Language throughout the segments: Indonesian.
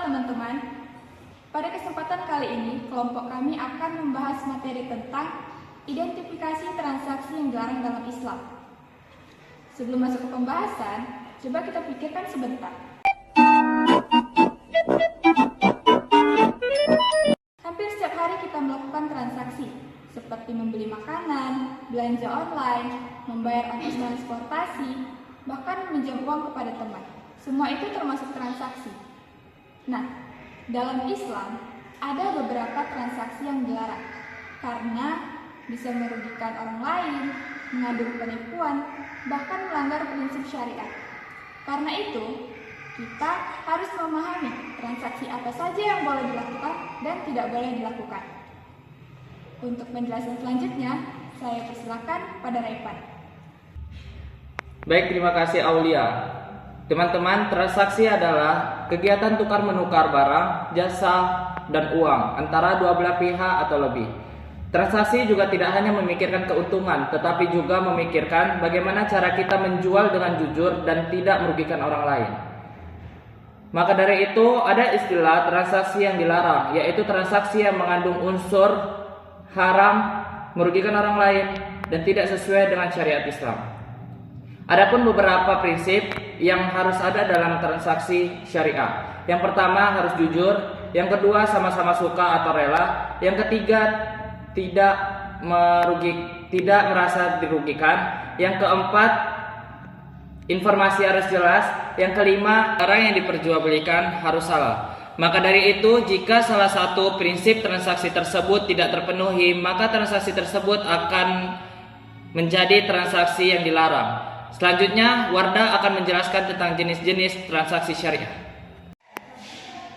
teman-teman, pada kesempatan kali ini kelompok kami akan membahas materi tentang identifikasi transaksi yang dilarang dalam Islam. Sebelum masuk ke pembahasan, coba kita pikirkan sebentar. Hampir setiap hari kita melakukan transaksi, seperti membeli makanan, belanja online, membayar ongkos transportasi, bahkan meminjam uang kepada teman. Semua itu termasuk transaksi. Nah, dalam Islam ada beberapa transaksi yang dilarang karena bisa merugikan orang lain, mengandung penipuan, bahkan melanggar prinsip syariat. Karena itu, kita harus memahami transaksi apa saja yang boleh dilakukan dan tidak boleh dilakukan. Untuk penjelasan selanjutnya, saya persilakan pada Raipan. Baik, terima kasih Aulia. Teman-teman, transaksi adalah kegiatan tukar-menukar barang, jasa, dan uang antara dua belah pihak atau lebih. Transaksi juga tidak hanya memikirkan keuntungan, tetapi juga memikirkan bagaimana cara kita menjual dengan jujur dan tidak merugikan orang lain. Maka dari itu, ada istilah transaksi yang dilarang, yaitu transaksi yang mengandung unsur haram, merugikan orang lain, dan tidak sesuai dengan syariat Islam. Adapun beberapa prinsip yang harus ada dalam transaksi syariah. Yang pertama harus jujur, yang kedua sama-sama suka atau rela, yang ketiga tidak merasa dirugikan, yang keempat informasi harus jelas, yang kelima barang yang diperjualbelikan harus halal. Maka dari itu, jika salah satu prinsip transaksi tersebut tidak terpenuhi, maka transaksi tersebut akan menjadi transaksi yang dilarang. Selanjutnya, Wardah akan menjelaskan tentang jenis-jenis transaksi syariah.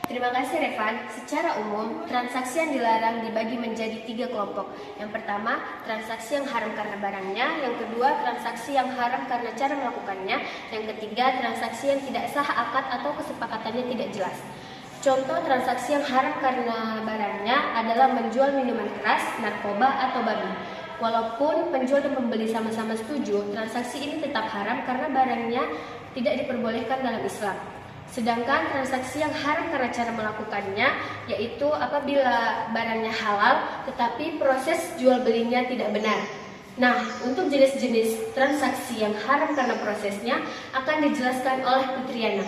Terima kasih Revan. Secara umum, transaksi yang dilarang dibagi menjadi 3 kelompok. Yang pertama, transaksi yang haram karena barangnya. Yang kedua, transaksi yang haram karena cara melakukannya. Yang ketiga, transaksi yang tidak sah akad atau kesepakatannya tidak jelas. Contoh transaksi yang haram karena barangnya adalah menjual minuman keras, narkoba, atau babi. Walaupun penjual dan pembeli sama-sama setuju, transaksi ini tetap haram karena barangnya tidak diperbolehkan dalam Islam. Sedangkan transaksi yang haram karena cara melakukannya, yaitu apabila barangnya halal tetapi proses jual belinya tidak benar. Nah, untuk jenis-jenis transaksi yang haram karena prosesnya akan dijelaskan oleh Putriana.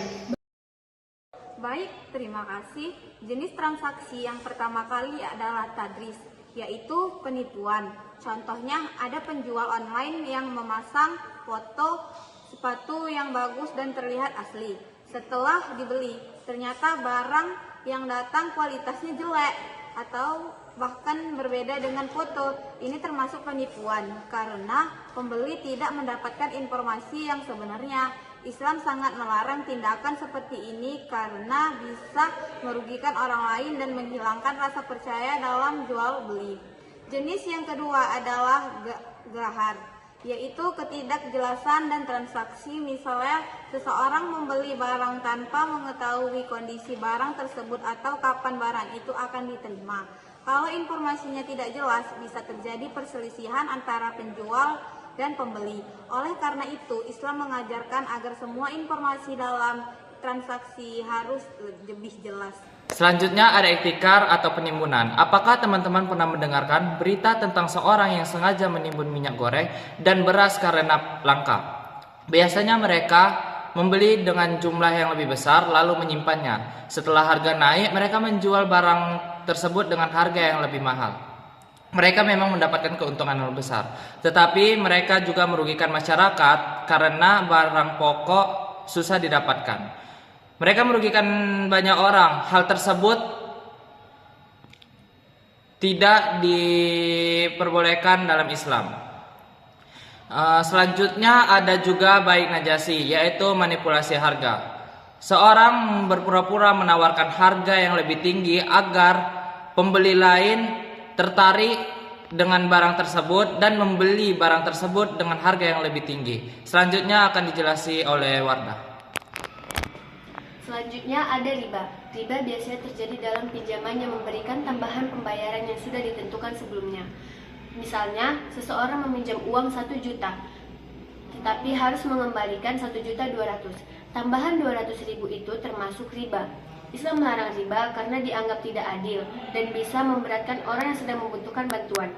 Baik, terima kasih. Jenis transaksi yang pertama kali adalah tadris, yaitu penipuan. Contohnya ada penjual online yang memasang foto sepatu yang bagus dan terlihat asli. Setelah dibeli, ternyata barang yang datang kualitasnya jelek atau bahkan berbeda dengan foto. Ini termasuk penipuan karena pembeli tidak mendapatkan informasi yang sebenarnya. Islam sangat melarang tindakan seperti ini karena bisa merugikan orang lain dan menghilangkan rasa percaya dalam jual beli. Jenis yang kedua adalah gahar, yaitu ketidakjelasan dan transaksi. Misalnya seseorang membeli barang tanpa mengetahui kondisi barang tersebut atau kapan barang itu akan diterima. Kalau informasinya tidak jelas, bisa terjadi perselisihan antara penjual dan pembeli. Oleh karena itu, Islam mengajarkan agar semua informasi dalam transaksi harus lebih jelas. Selanjutnya ada ihtikar atau penimbunan. Apakah teman-teman pernah mendengarkan berita tentang seorang yang sengaja menimbun minyak goreng dan beras karena langka? Biasanya mereka membeli dengan jumlah yang lebih besar lalu menyimpannya. Setelah harga naik, mereka menjual barang tersebut dengan harga yang lebih mahal. Mereka memang mendapatkan keuntungan yang lebih besar, tetapi mereka juga merugikan masyarakat karena barang pokok susah didapatkan. Mereka merugikan banyak orang. Hal tersebut tidak diperbolehkan dalam Islam. Selanjutnya ada juga baik najasi, yaitu manipulasi harga. Seorang berpura-pura menawarkan harga yang lebih tinggi agar pembeli lain tertarik dengan barang tersebut dan membeli barang tersebut dengan harga yang lebih tinggi. Selanjutnya akan dijelasi oleh Wardah. Selanjutnya ada riba. Riba biasanya terjadi dalam pinjaman yang memberikan tambahan pembayaran yang sudah ditentukan sebelumnya. Misalnya, seseorang meminjam uang 1 juta, tetapi harus mengembalikan 1.200.000. Tambahan 200.000 itu termasuk riba. Islam melarang riba karena dianggap tidak adil dan bisa memberatkan orang yang sedang membutuhkan bantuan.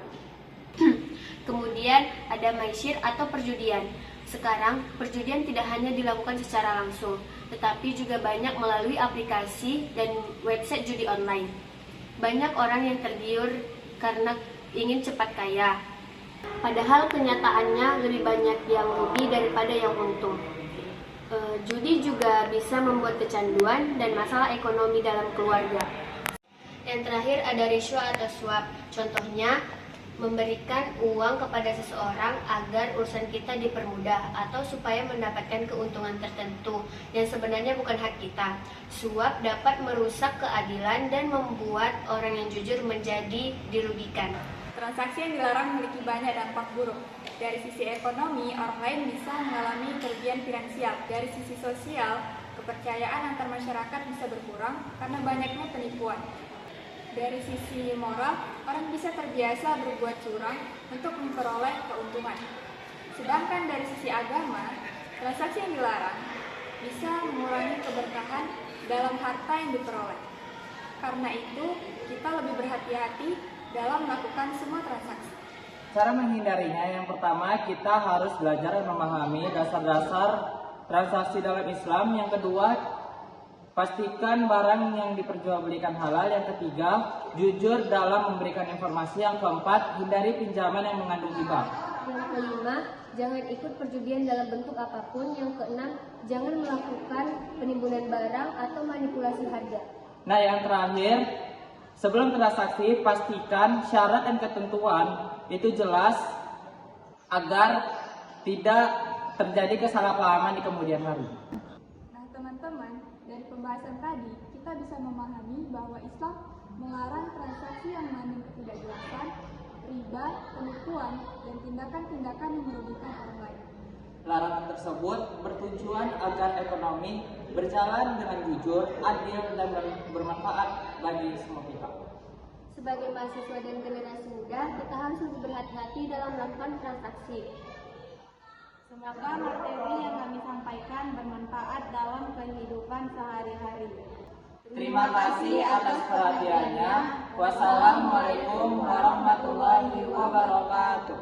Kemudian ada maisir atau perjudian. Sekarang, perjudian tidak hanya dilakukan secara langsung, tetapi juga banyak melalui aplikasi dan website judi online. Banyak orang yang tergiur karena ingin cepat kaya. Padahal kenyataannya lebih banyak yang rugi daripada yang untung. Judi juga bisa membuat kecanduan dan masalah ekonomi dalam keluarga. Yang terakhir ada rishwa atau suap. Contohnya, memberikan uang kepada seseorang agar urusan kita dipermudah atau supaya mendapatkan keuntungan tertentu yang sebenarnya bukan hak kita. Suap dapat merusak keadilan dan membuat orang yang jujur menjadi dirugikan. Transaksi yang dilarang memiliki banyak dampak buruk. Dari sisi ekonomi, orang lain bisa mengalami kerugian finansial. Dari sisi sosial, kepercayaan antar masyarakat bisa berkurang karena banyaknya penipuan. Dari sisi moral, orang bisa terbiasa berbuat curang untuk memperoleh keuntungan. Sedangkan dari sisi agama, transaksi yang dilarang bisa mengurangi keberkahan dalam harta yang diperoleh. Karena itu, kita lebih berhati-hati dalam melakukan semua transaksi. Cara menghindarinya, yang pertama kita harus belajar dan memahami dasar-dasar transaksi dalam Islam. Yang kedua, pastikan barang yang diperjualbelikan halal. Yang ketiga, jujur dalam memberikan informasi. Yang keempat, hindari pinjaman yang mengandung riba. Yang kelima, jangan ikut perjudian dalam bentuk apapun. Yang keenam, jangan melakukan penimbunan barang atau manipulasi harga. Nah, yang terakhir, sebelum transaksi, pastikan syarat dan ketentuan itu jelas agar tidak terjadi kesalahpahaman di kemudian hari. Nah teman-teman, dari pembahasan tadi kita bisa memahami bahwa Islam melarang transaksi yang mengandung ketidakjelasan, riba, penipuan, dan tindakan-tindakan yang merugikan orang lain. Larangan tersebut bertujuan agar ekonomi berjalan dengan jujur, adil, dan bermanfaat bagi semua pihak. Sebagai mahasiswa dan generasi muda, kita harus lebih berhati-hati dalam melakukan transaksi. Semoga materi yang kami sampaikan bermanfaat dalam kehidupan sehari-hari. Terima kasih atas perhatiannya. Wassalamualaikum warahmatullahi wabarakatuh.